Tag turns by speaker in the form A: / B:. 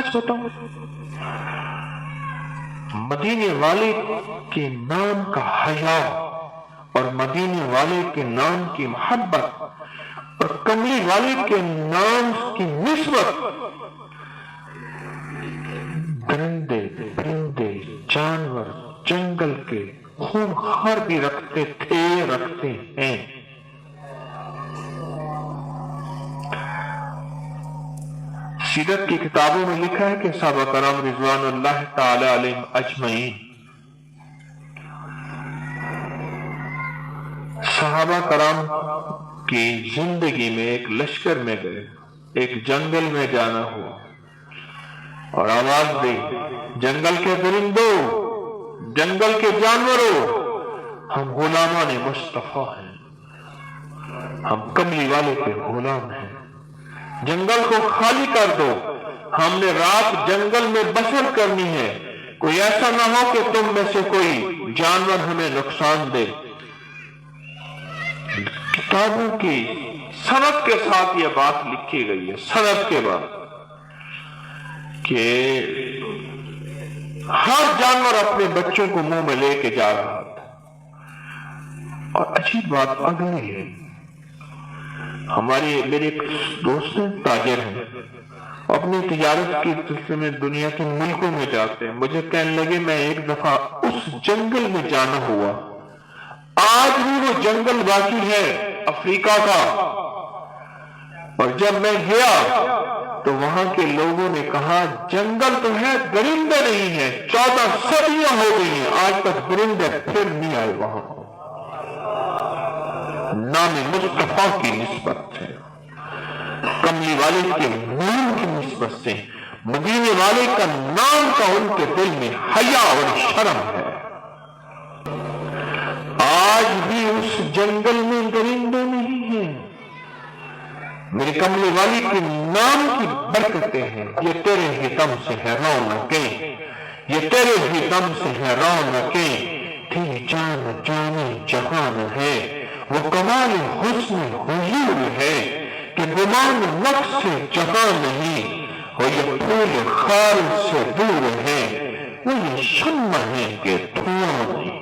A: سچ بتاؤں، مدینے والے کے نام کا حیا اور مدینے والے کے نام کی محبت اور کملی والے کے نام کی نسبت درندے پرندے جانور جنگل کے خون خار بھی رکھتے تھے، رکھتے ہیں۔ سیرت کی کتابوں میں لکھا ہے کہ صحابہ کرام رضوان اللہ تعالی علیہم اجمعین، صحابہ کرام کی زندگی میں ایک لشکر میں گئے، ایک جنگل میں جانا ہوا اور آواز دی، جنگل کے درندوں، جنگل کے جانوروں، ہم غلامان مصطفیٰ ہیں، ہم کملی والے کے غلام ہیں، جنگل کو خالی کر دو، ہم نے رات جنگل میں بسر کرنی ہے، کوئی ایسا نہ ہو کہ تم میں سے کوئی جانور ہمیں نقصان دے۔ کتابوں کی سند کے ساتھ یہ بات لکھی گئی ہے، سند کے بعد، کہ ہر جانور اپنے بچوں کو منہ میں لے کے جا رہا تھا۔ اور عجیب بات اگلی ہے، میرے ایک دوست تاجر ہیں، اپنی تجارت کی سلسلے میں دنیا کے ملکوں میں جاتے ہیں، مجھے کہنے لگے میں ایک دفعہ اس جنگل میں جانا ہوا، آج بھی وہ جنگل باقی ہے افریقہ کا، اور جب میں گیا تو وہاں کے لوگوں نے کہا جنگل تو ہے درندے نہیں ہیں، 14 صدیاں ہو گئی ہیں آج تک درندے پھر نہیں آئے وہاں۔ نام مصطفیٰ کی نسبت ہے، کملی والے کے نام کی نسبت سے، مدینے والے کا نام کا ان کے دل میں حیا اور شرم ہے۔ آج بھی اس جنگل میں درندے نہیں ہیں، میرے کملی والی کے نام کی برکتیں ہیں۔ یہ تیرے ہی دم سے ہے رونقیں، یہ تیرے ہی دم سے ہے رونقیں، تیری جان جانے جہان ہے، وہ کمال حسن حضور ہے کہ گمان نفس سے جہاں نہیں، وہ یہ پھول خار سے دور ہے، وہ یہ شمع ہے کہ دھواں نہیں۔